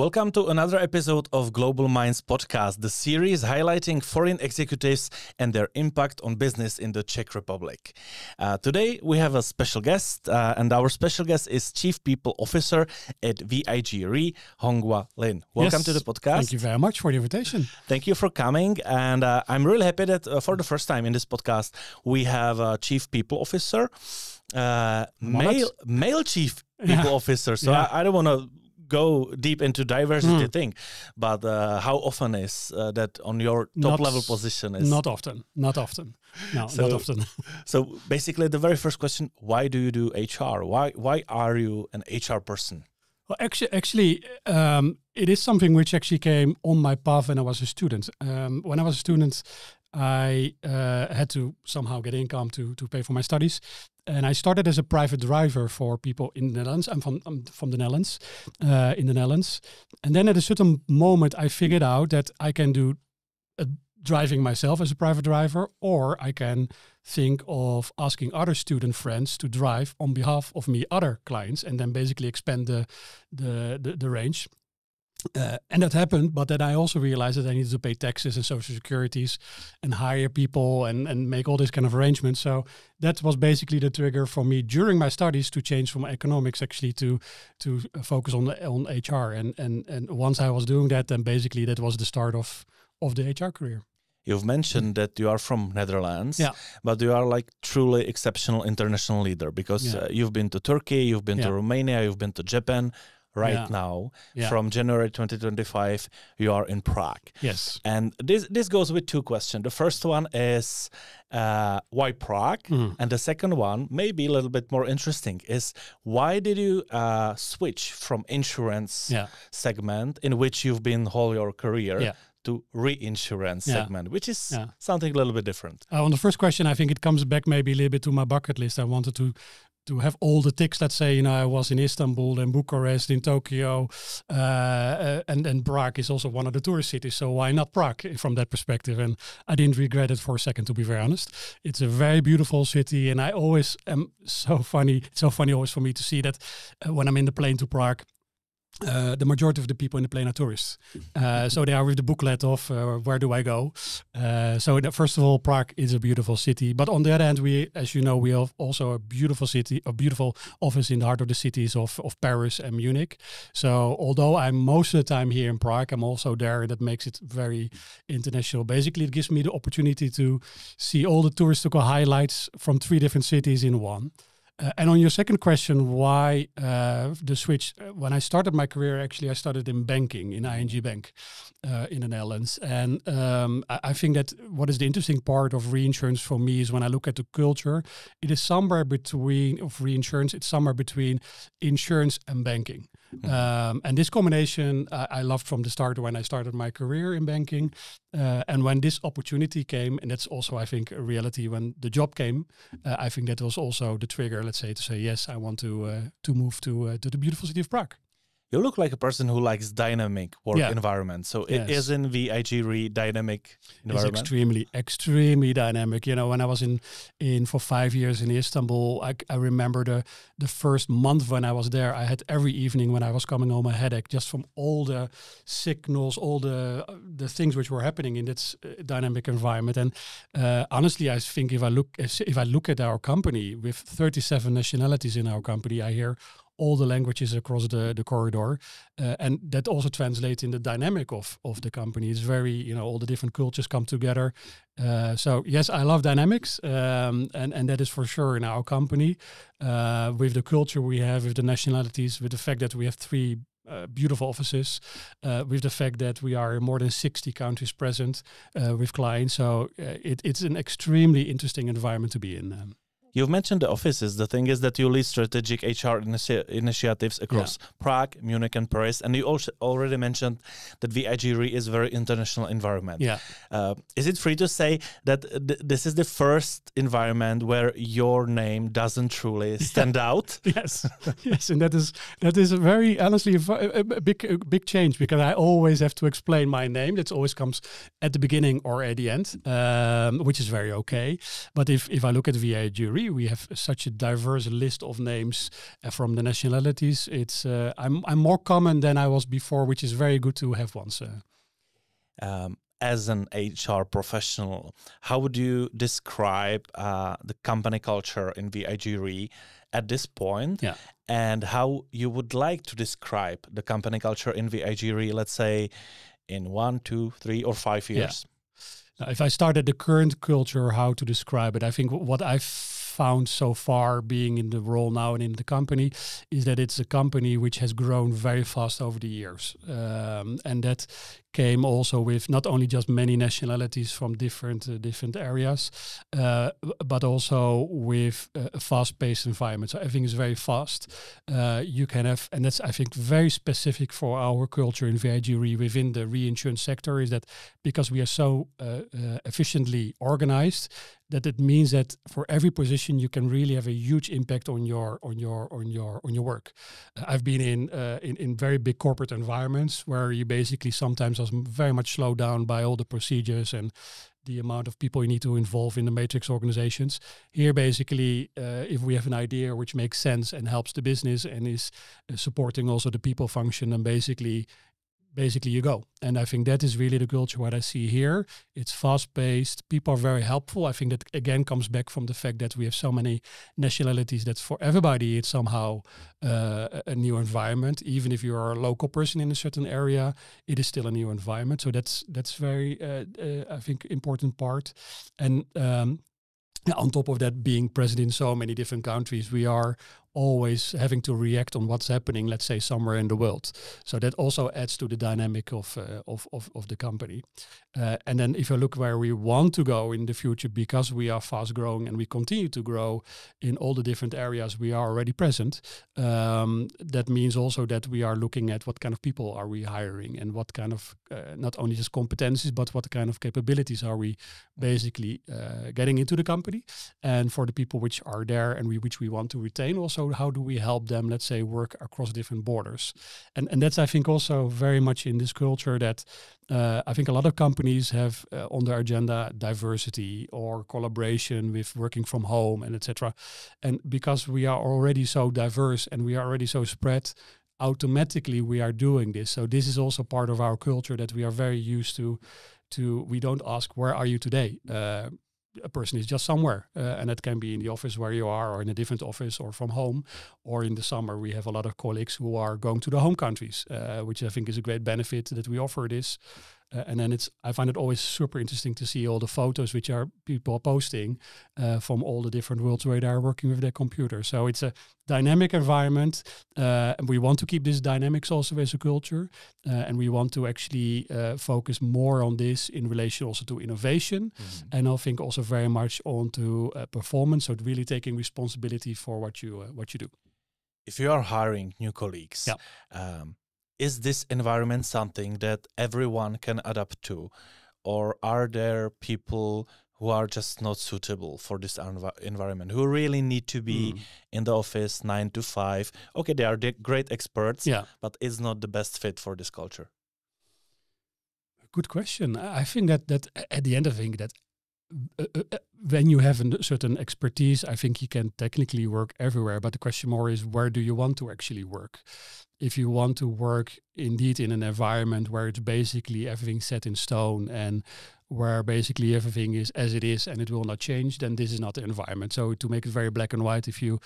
Welcome to another episode of Global Minds podcast, the series highlighting foreign executives and their impact on business in the Czech Republic. Today we have a special guest, and our special guest is Chief People Officer at VIG Re, Hong-Wha Ling. Welcome to the podcast. Thank you very much for the invitation. Thank you for coming, and I'm really happy that for the first time in this podcast we have a Chief People Officer, male Chief People Officer. So I don't want to go deep into diversity thing, but how often is that on your top level position? Is not often. No, not often. So basically, the very first question: why do you do HR? Why are you an HR person? Well, actually, it is something which actually came on my path when I was a student. When I was a student, I had to somehow get income to pay for my studies. And I started as a private driver for people in the Netherlands. I'm from the Netherlands, in the Netherlands. And then at a certain moment, I figured out that I can do driving myself as a private driver, or I can think of asking other student friends to drive on behalf of me other clients, and then basically expand the range. And that happened, but then I also realized that I needed to pay taxes and social securities and hire people and make all this kind of arrangements. So that was basically the trigger for me during my studies to change from economics actually to focus on HR. And once I was doing that, then basically that was the start of the HR career. You've mentioned that you are from Netherlands, but you are like truly exceptional international leader because you've been to Turkey, you've been to Romania, you've been to Japan. Right now, from January 2025, you are in Prague. Yes. And this goes with two questions. The first one is why Prague? And the second one, maybe a little bit more interesting, is why did you switch from insurance segment in which you've been whole your career to reinsurance segment, which is something a little bit different? On the first question, I think it comes back maybe a little bit to my bucket list. I wanted to have all the ticks. Let's say, I was in Istanbul, in Bucharest, in Tokyo, and Prague is also one of the tourist cities. So why not Prague from that perspective? And I didn't regret it for a second, to be very honest. It's a very beautiful city, and I always am It's so funny always for me to see that when I'm in the plane to Prague, the majority of the people in the plane are tourists. So they are with the booklet of where do I go? First of all, Prague is a beautiful city. But on the other hand, we have also a beautiful city, a beautiful office in the heart of the cities of Paris and Munich. So although I'm most of the time here in Prague, I'm also there. That makes it very international. Basically, it gives me the opportunity to see all the touristical highlights from 3 different cities in one. And on your second question, why the switch? When I started my career, actually, I started in banking, in ING Bank in the Netherlands. And I think that what is the interesting part of reinsurance for me is when I look at the culture, it is somewhere between insurance and banking. And this combination I loved from the start when I started my career in banking. And when this opportunity came, and that's also, I think, a reality when the job came, I think that was also the trigger, let's say, to say, yes, I want to move to the beautiful city of Prague. You look like a person who likes dynamic work environment. So it is in VIG Re dynamic environment? It's extremely dynamic. When I was in for 5 years in Istanbul, I remember the first month when I was there, I had every evening when I was coming home a headache just from all the signals, all the things which were happening in this dynamic environment. And honestly, I think if I look at our company with 37 nationalities in our company, I hear all the languages across the corridor. And that also translates in the dynamic of the company. It's very, all the different cultures come together. So yes, I love dynamics. And that is for sure in our company. With the culture we have, with the nationalities, with the fact that we have 3 beautiful offices, with the fact that we are in more than 60 countries present with clients. So it's an extremely interesting environment to be in. You've mentioned the offices. The thing is that you lead strategic HR initiatives across Prague, Munich, and Paris. And you also already mentioned that VIG Re is a very international environment. Yeah. Is it free to say that this is the first environment where your name doesn't truly stand out? Yes. Yes. And that is a very, honestly, a big change, because I always have to explain my name. That always comes at the beginning or at the end, which is very okay. But if I look at VIG Re, Re. We have such a diverse list of names from the nationalities. It's I'm more common than I was before, which is very good to have once. As an HR professional, how would you describe the company culture in VIG Re at this point? Yeah. And how you would like to describe the company culture in VIG Re, let's say, in 1, 2, 3, or 5 years? Yeah. Now, if I start at the current culture, how to describe it, I think what I've found so far being in the role now and in the company is that it's a company which has grown very fast over the years. And that came also with not only just many nationalities from different areas, but also with a fast-paced environment. So everything is very fast. You can have, and that's I think very specific for our culture in VIG Re within the reinsurance sector, is that because we are so efficiently organized, that it means that for every position you can really have a huge impact on your work. I've been in very big corporate environments where you basically sometimes are very much slowed down by all the procedures and the amount of people you need to involve in the matrix organizations. Here, basically, if we have an idea which makes sense and helps the business and is supporting also the people function, then basically you go. And I think that is really the culture what I see here. It's fast-paced. People are very helpful. I think that again comes back from the fact that we have so many nationalities that for everybody it's somehow a new environment. Even if you are a local person in a certain area, it is still a new environment. So that's very I think important part. And on top of that, being present in so many different countries, we are always having to react on what's happening, let's say, somewhere in the world. So that also adds to the dynamic of the company. And then if you look where we want to go in the future, because we are fast growing and we continue to grow in all the different areas we are already present, that means also that we are looking at what kind of people are we hiring and what kind of, not only just competencies, but what kind of capabilities are we basically getting into the company. And for the people which are there and which we want to retain also, how do we help them, let's say, work across different borders? And that's, I think, also very much in this culture that I think a lot of companies have on their agenda diversity or collaboration with working from home and etc. And because we are already so diverse and we are already so spread, automatically we are doing this. So this is also part of our culture that we are very used to. We don't ask, where are you today? A person is just somewhere, and it can be in the office where you are, or in a different office, or from home, or in the summer we have a lot of colleagues who are going to the home countries, which I think is a great benefit that we offer this. And then I find it always super interesting to see all the photos which are people posting from all the different worlds where they are working with their computer. So it's a dynamic environment, and we want to keep this dynamics also as a culture, and we want to actually focus more on this in relation also to innovation, and I think also very much on to performance. So really taking responsibility for what you do. If you are hiring new colleagues, is this environment something that everyone can adapt to, or are there people who are just not suitable for this environment, who really need to be in the office 9 to 5? Okay, they are great experts, but it's not the best fit for this culture. Good question. I think that at the end, I think that when you have a certain expertise, I think you can technically work everywhere. But the question more is, where do you want to actually work? If you want to work indeed in an environment where it's basically everything set in stone and where basically everything is as it is and it will not change, then this is not the environment. So to make it very black and white, if you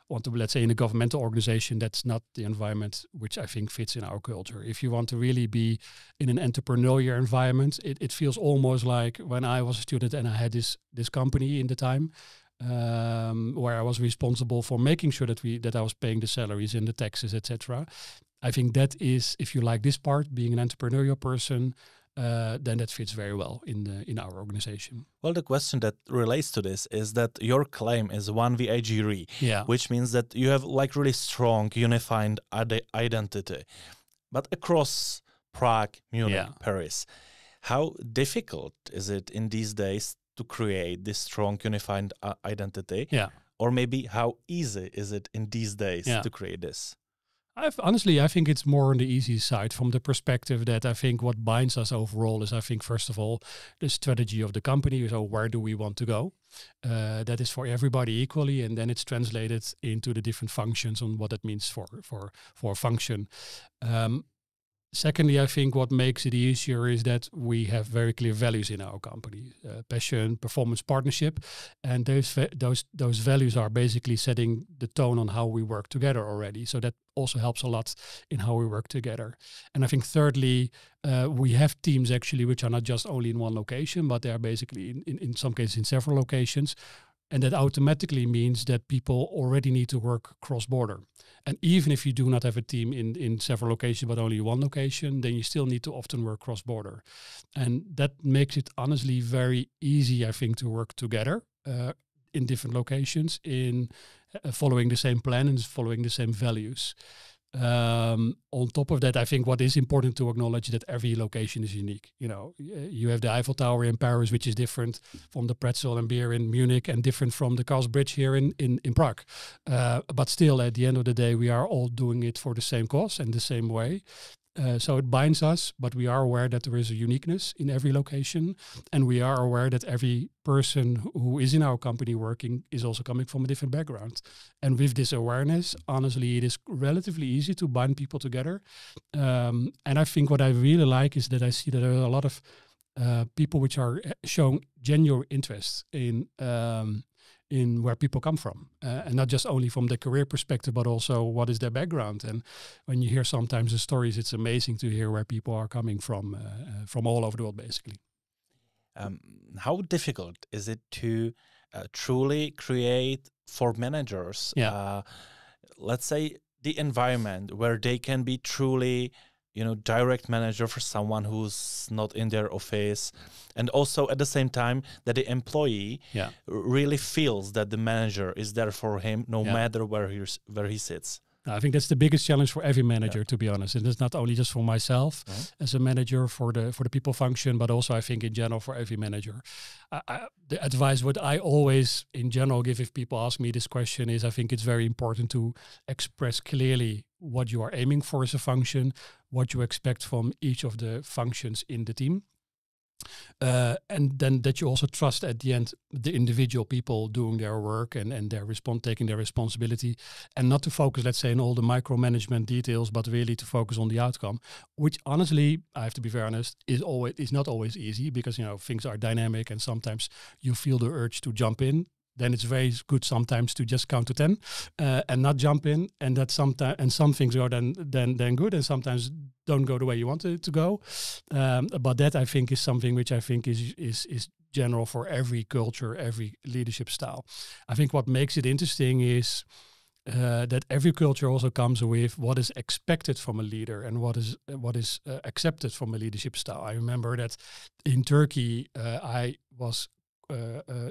want to, let's say, in a governmental organization, that's not the environment which I think fits in our culture. If you want to really be in an entrepreneurial environment, it feels almost like when I was a student and I had this company in the time, where I was responsible for making sure that I was paying the salaries and the taxes, etc. I think that is, if you like this part, being an entrepreneurial person, then that fits very well in our organization. Well, the question that relates to this is that your claim is one VIG Re, which means that you have like really strong unified identity, but across Prague, Munich, Paris. How difficult is it in these days to create this strong unified identity? Or maybe how easy is it in these days to create this? Honestly, I think it's more on the easy side from the perspective that I think what binds us overall is, I think, first of all, the strategy of the company. So where do we want to go? That is for everybody equally, and then it's translated into the different functions on what that means for a function. Secondly, I think what makes it easier is that we have very clear values in our company: passion, performance, partnership, and those values are basically setting the tone on how we work together already. So that also helps a lot in how we work together. And I think thirdly, we have teams actually which are not just only in one location, but they are basically in some cases in several locations. And that automatically means that people already need to work cross-border. And even if you do not have a team in several locations, but only one location, then you still need to often work cross-border. And that makes it honestly very easy, I think, to work together in different locations, in following the same plan and following the same values. On top of that, I think what is important to acknowledge that every location is unique. You know, you have the Eiffel Tower in Paris, which is different from the pretzel and beer in Munich, and different from the Karls Bridge here in Prague. But still, at the end of the day, we are all doing it for the same cause and the same way. So it binds us, but we are aware that there is a uniqueness in every location, and we are aware that every person who is in our company working is also coming from a different background. And with this awareness, honestly, it is relatively easy to bind people together. And I think what I really like is that I see that there are a lot of people which are showing genuine interest in where people come from, and not just only from the career perspective, but also what is their background. And when you hear sometimes the stories, it's amazing to hear where people are coming from all over the world, basically. How difficult is it to truly create for managers, let's say, the environment where they can be truly, direct manager for someone who's not in their office, and also at the same time that the employee really feels that the manager is there for him no matter where he sits? I think that's the biggest challenge for every manager, to be honest. And it's not only just for myself as a manager for the people function, but also I think in general for every manager. The advice what I always in general give if people ask me this question is, I think it's very important to express clearly what you are aiming for as a function, what you expect from each of the functions in the team. And then that you also trust at the end the individual people doing their work and taking their responsibility, and not to focus, let's say, on all the micromanagement details, but really to focus on the outcome, which honestly, I have to be very honest, is not always easy, because things are dynamic and sometimes you feel the urge to jump in. Then it's very good sometimes to just count to 10 and not jump in, and that some things are then good, and sometimes don't go the way you want it to go. But that I think is something which I think is general for every culture, every leadership style. I think what makes it interesting is that every culture also comes with what is expected from a leader and what is accepted from a leadership style. I remember that in Turkey, I was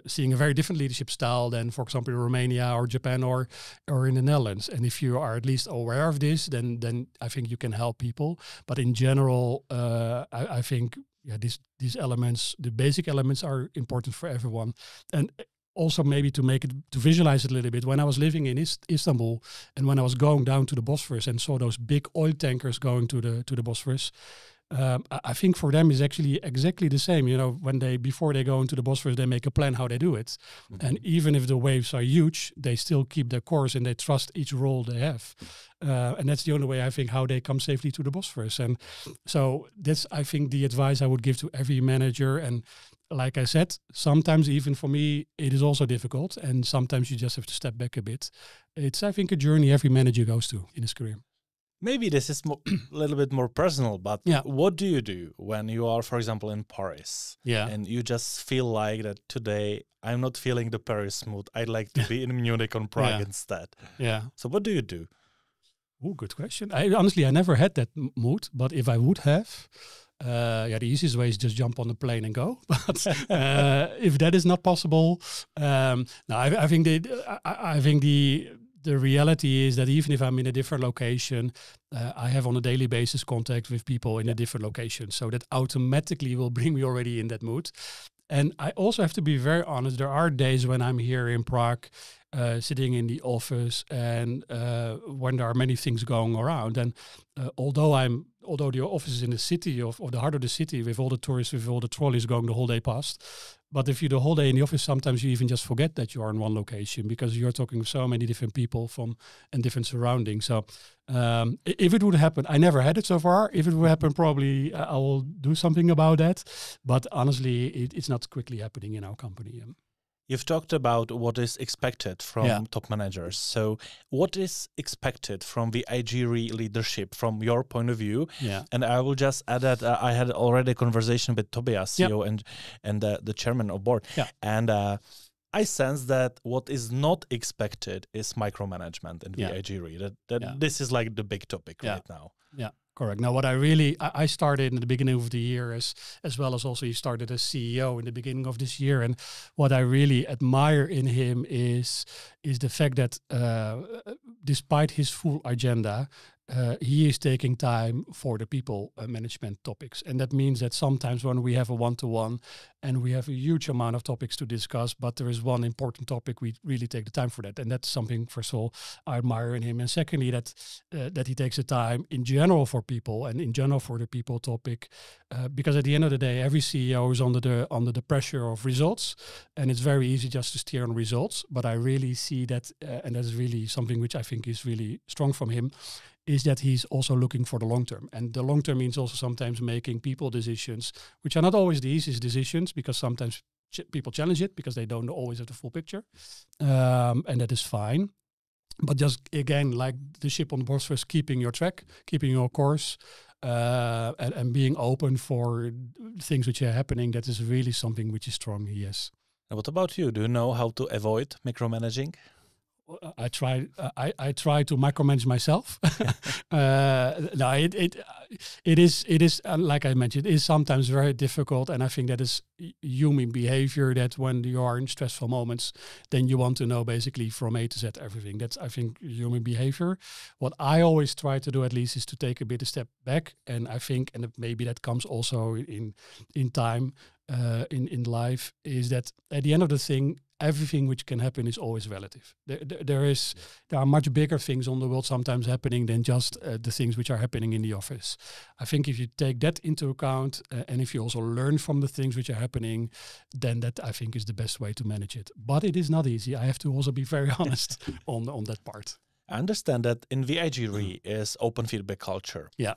seeing a very different leadership style than, for example, in Romania or Japan or in the Netherlands. And if you are at least aware of this, then I think you can help people. But in general, I think these elements, the basic elements, are important for everyone. And also maybe to visualize it a little bit, when I was living in Istanbul, and when I was going down to the Bosphorus and saw those big oil tankers going to the Bosphorus, I think for them is actually exactly the same. Before they go into the Bosphorus, they make a plan how they do it. Mm-hmm. And even if the waves are huge, they still keep their course and they trust each role they have. And that's the only way, I think, how they come safely to the Bosphorus. And so that's, I think, the advice I would give to every manager. And like I said, sometimes even for me, it is also difficult. And sometimes you just have to step back a bit. It's, I think, a journey every manager goes to in his career. Maybe this is a little bit more personal, but what do you do when you are, for example, in Paris? And you just feel like that today I'm not feeling the Paris mood. I'd like to be in Munich or Prague instead. So what do you do? Oh, good question. I never had that mood, but if I would have, the easiest way is just jump on the plane and go. But if that is not possible, I think the reality is that even if I'm in a different location, I have on a daily basis contact with people in a different location. So that automatically will bring me already in that mood. And I also have to be very honest, there are days when I'm here in Prague sitting in the office, and when there are many things going around. And although the office is in the city of the heart of the city, with all the tourists, with all the trolleys going the whole day past. But if you're the whole day in the office, sometimes you even just forget that you are in one location because you're talking with so many different people and different surroundings. So if it would happen, I never had it so far. If it would happen, probably I will do something about that. But honestly, it's not quickly happening in our company. You've talked about what is expected from top managers. So what is expected from the VIG Re leadership from your point of view? Yeah. And I will just add that I had already a conversation with Tobias, CEO and the chairman of board. Yeah. And I sense that what is not expected is micromanagement in VIG Re. This is like the big topic right now. Yeah. Correct. Now, what I started in the beginning of the year as well as also he started as CEO in the beginning of this year. And what I really admire in him is the fact that despite his full agenda, he is taking time for the people management topics. And that means that sometimes when we have a one-to-one and we have a huge amount of topics to discuss, but there is one important topic, we really take the time for that. And that's something, first of all, I admire in him. And secondly, that he takes the time in general for people and in general for the people topic. Because at the end of the day, every CEO is under the pressure of results. And it's very easy just to steer on results. But I really see that, and that's really something which I think is really strong from him, is that he's also looking for the long term. And the long term means also sometimes making people decisions, which are not always the easiest decisions, because sometimes people challenge it because they don't always have the full picture. And that is fine. But just, again, like the ship on the bosphorus, keeping your track, keeping your course, and being open for things which are happening, that is really something which is strong, yes. And what about you? Do you know how to avoid micromanaging? I try to micromanage myself. No, it is like I mentioned, it is sometimes very difficult, and I think that is human behavior. That when you are in stressful moments, then you want to know basically from A to Z everything. That's, I think, human behavior. What I always try to do, at least, is to take a step back, and I think, and maybe that comes also in time. In life, is that at the end of the thing, everything which can happen is always relative. There are much bigger things on the world sometimes happening than just the things which are happening in the office. I think if you take that into account, and if you also learn from the things which are happening, then that, I think, is the best way to manage it. But it is not easy. I have to also be very honest on that part. I understand that in VIG Re is open feedback culture. Yeah.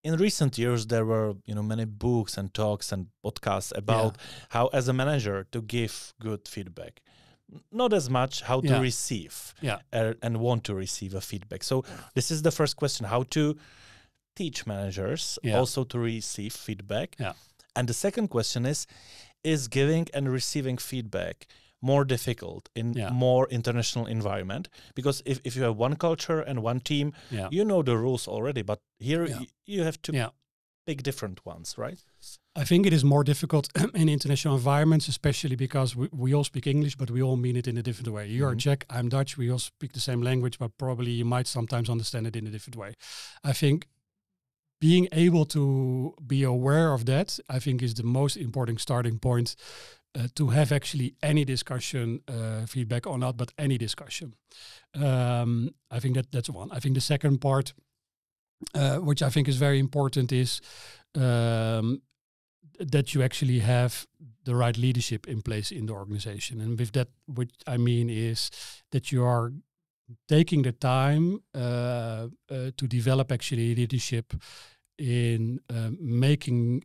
In recent years, there were many books and talks and podcasts about how, as a manager, to give good feedback. Not as much how to receive and want to receive a feedback. So this is the first question: how to teach managers also to receive feedback. Yeah. And the second question is giving and receiving feedback more difficult in more international environment? Because if you have one culture and one team, you know the rules already, but here you have to pick different ones, right? I think it is more difficult in international environments, especially because we all speak English, but we all mean it in a different way. You're Czech, I'm Dutch, we all speak the same language, but probably you might sometimes understand it in a different way. I think being able to be aware of that, I think, is the most important starting point to have actually any discussion, feedback or not, but any discussion. I think that's one. I think the second part, which I think is very important, is that you actually have the right leadership in place in the organization. And with that, what I mean is that you are taking the time to develop actually leadership in making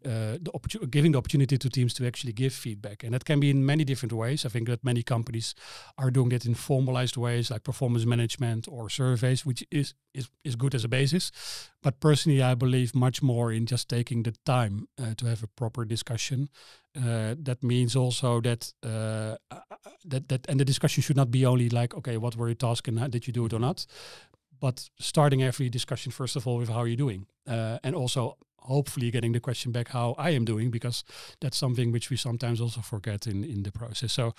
giving the opportunity to teams to actually give feedback. And that can be in many different ways. I think that many companies are doing that in formalized ways like performance management or surveys, which is good as a basis. But personally, I believe much more in just taking the time to have a proper discussion. That means also that and the discussion should not be only like, okay, what were your tasks and did you do it or not? But starting every discussion, first of all, with how you're doing. And also hopefully getting the question back how I am doing, because that's something which we sometimes also forget in the process. So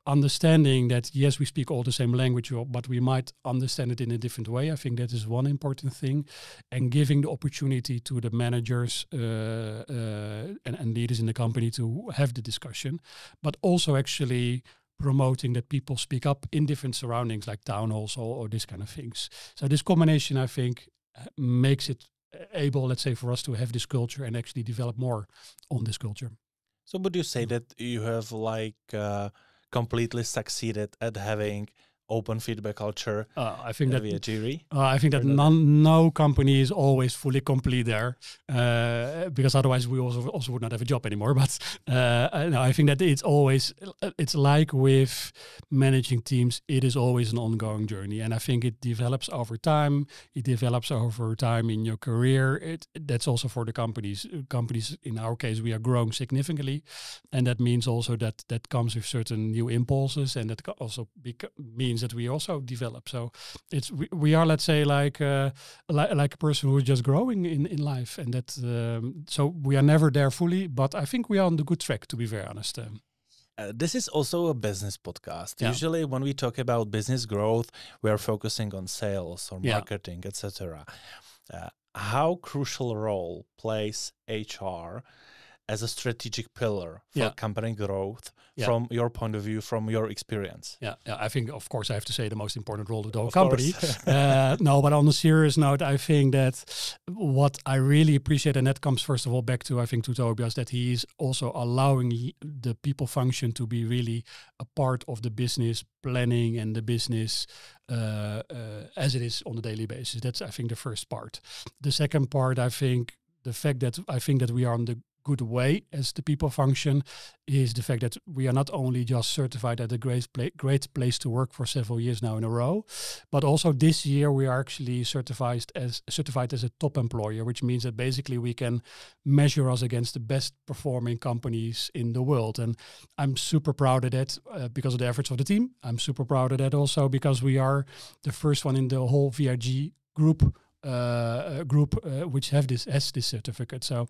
understanding that, yes, we speak all the same language, but we might understand it in a different way. I think that is one important thing. And giving the opportunity to the managers and leaders in the company to have the discussion, but also actually promoting that people speak up in different surroundings like town halls or this kind of things. So this combination, I think, makes it able, let's say, for us to have this culture and actually develop more on this culture. So would you say that you have completely succeeded at having open feedback culture? I think that VIG Re? I think that no company is always fully complete there, because otherwise we also would not have a job anymore. But no, I think that it's like with managing teams, it is always an ongoing journey, and I think it develops over time. It develops over time in your career. That's also for the companies. Companies, in our case, we are growing significantly, and that means also that comes with certain new impulses, and that also means that we also develop. So we are, let's say, like a person who is just growing in life, and that so we are never there fully, but I think we are on the good track, to be very honest. This is also a business podcast. Yeah. Usually when we talk about business growth, we are focusing on sales or marketing, etc. How crucial role plays HR as a strategic pillar for company growth from your point of view, from your experience? Yeah, I think, of course, I have to say the most important role of the whole company. No, but on a serious note, I think that what I really appreciate, and that comes first of all back to, I think, to Tobias, that he is also allowing the people function to be really a part of the business planning and the business as it is on a daily basis. That's, I think, the first part. The second part, I think, the fact that I think that we are on the good way as the people function is the fact that we are not only just certified at a great place to work for several years now in a row, but also this year we are actually certified as a top employer, which means that basically we can measure us against the best performing companies in the world. And I'm super proud of that because of the efforts of the team. I'm super proud of that also because we are the first one in the whole VIG group which has this certificate. So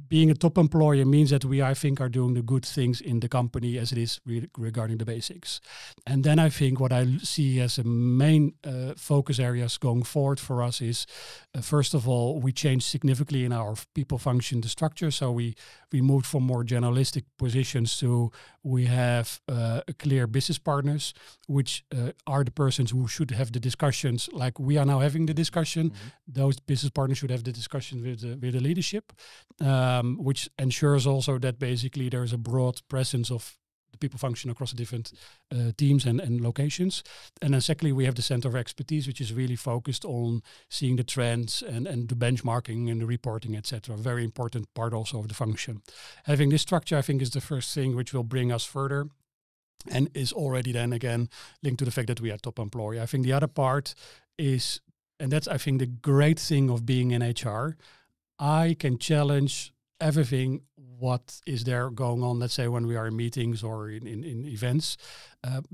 being a top employer means that we, I think, are doing the good things in the company as it is regarding the basics. And then I think what I see as a main focus areas going forward for us is, first of all, we changed significantly in our people function, the structure. So we moved from more generalistic positions to we have clear business partners, which are the persons who should have the discussions like we are now having the discussion. Those business partners should have the discussion with the leadership, which ensures also that basically there is a broad presence of the people function across the different teams and locations. And then secondly, we have the center of expertise, which is really focused on seeing the trends and the benchmarking and the reporting, etc. Very important part also of the function. Having this structure, I think, is the first thing which will bring us further and is already then again linked to the fact that we are top employer. I think the other part is, and that's, I think, the great thing of being in HR, I can challenge everything what is there going on, let's say, when we are in meetings or in events,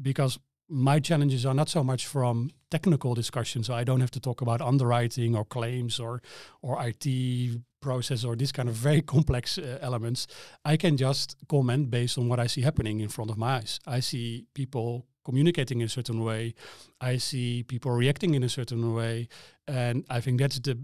because my challenges are not so much from technical discussions. So I don't have to talk about underwriting or claims or IT process or this kind of very complex elements. I can just comment based on what I see happening in front of my eyes. I see people communicating in a certain way. I see people reacting in a certain way. And I think that's the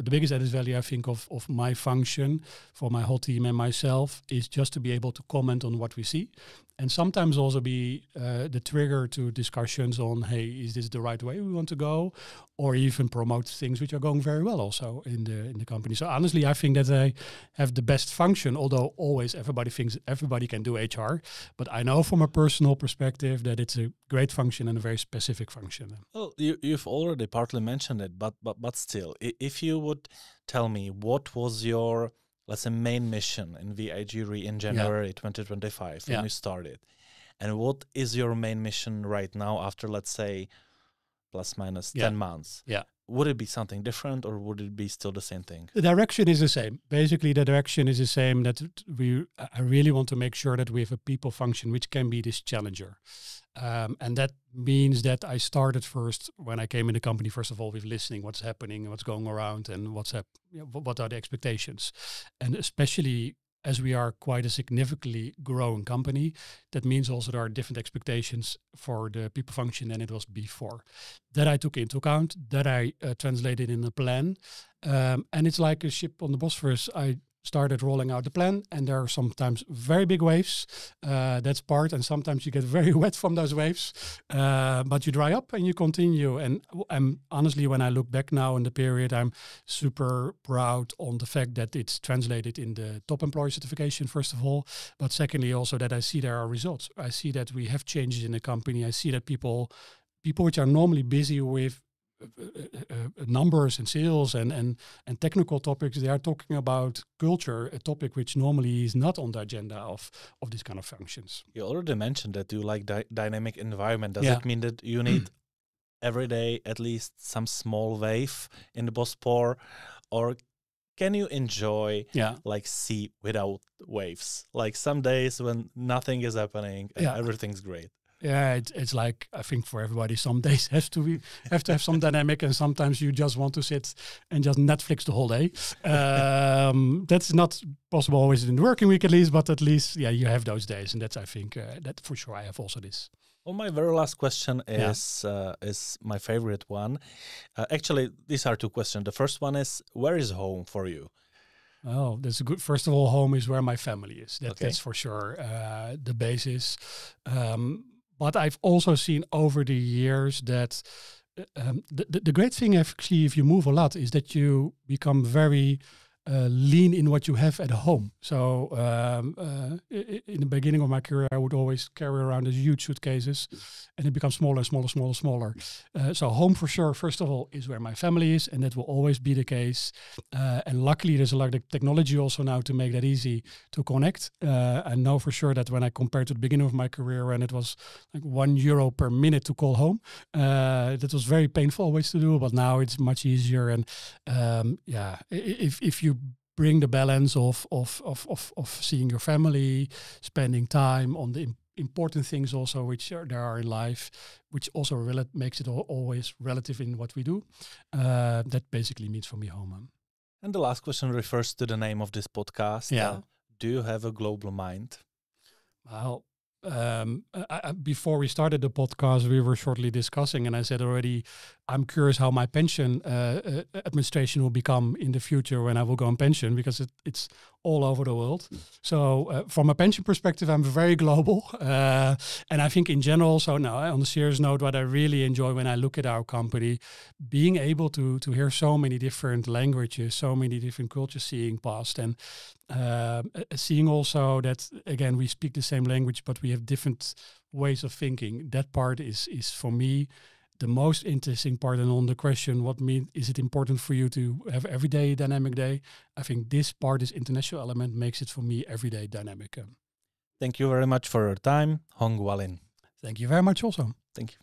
biggest added value, I think, of my function for my whole team and myself is just to be able to comment on what we see. And sometimes also be the trigger to discussions on, hey, is this the right way we want to go? Or even promote things which are going very well also in the company. So honestly, I think that I have the best function, although always everybody thinks everybody can do HR. But I know from a personal perspective that it's a great function and a very specific function. Well, you've already partly mentioned it, but still, if you would tell me what was your, let's say, main mission in VIG Re in January 2025 when you started, and what is your main mission right now after, let's say, plus minus 10 months? Yeah. Would it be something different or would it be still the same thing? The direction is the same. Basically, the direction is the same, that I really want to make sure that we have a people function which can be this challenger. And that means that I started first, when I came in the company, first of all, with listening, what's happening, what's going around, and what are the expectations. And especially as we are quite a significantly growing company, that means also there are different expectations for the people function than it was before. That I took into account, that I translated in a plan. And it's like a ship on the Bosphorus. I started rolling out the plan, and there are sometimes very big waves. That's part, and sometimes you get very wet from those waves, but you dry up and you continue. And honestly, when I look back now in the period, I'm super proud on the fact that it's translated in the top employer certification, first of all, but secondly also that I see there are results. I see that we have changes in the company. I see that people which are normally busy with numbers and sales and technical topics, they are talking about culture, a topic which normally is not on the agenda of these kind of functions. You already mentioned that you like dynamic environment. Does Yeah. it mean that you need every day at least some small wave in the Bospor, or can you enjoy like sea without waves? Like some days when nothing is happening and everything's great. Yeah, it's like, I think for everybody, some days have to have some dynamic, and sometimes you just want to sit and just Netflix the whole day. That's not possible always in the working week, at least, but at least, you have those days, and that's, I think, that for sure I have also this. Well, my very last question is my favorite one. Actually, these are two questions. The first one is, where is home for you? Oh, that's a good. First of all, home is where my family is. That's for sure the basis. But I've also seen over the years that the great thing, actually, if you move a lot, is that you become very lean in what you have at home. So in the beginning of my career, I would always carry around these huge suitcases, and it becomes smaller, smaller, smaller, smaller. So home for sure, first of all, is where my family is, and that will always be the case. And luckily, there's a lot of technology also now to make that easy to connect. I know for sure that when I compare to the beginning of my career, when it was like €1 per minute to call home, that was very painful always to do, but now it's much easier. And if you bring the balance of seeing your family, spending time on the important things also which there are in life, which also makes it always relative in what we do. That basically means for me home. And the last question refers to the name of this podcast. Do you have a global mind? Well, before we started the podcast, we were shortly discussing, and I said already, I'm curious how my pension administration will become in the future when I will go on pension, because it's all over the world. So from a pension perspective, I'm very global. And I think in general, so now on a serious note, what I really enjoy when I look at our company, being able to hear so many different languages, so many different cultures seeing past, and seeing also that, again, we speak the same language, but we have different ways of thinking. That part is for me the most interesting part. And on the question, is it important for you to have everyday dynamic day? I think this part, this international element, makes it for me everyday dynamic. Thank you very much for your time, Hong-Wha Ling. Thank you very much also. Thank you.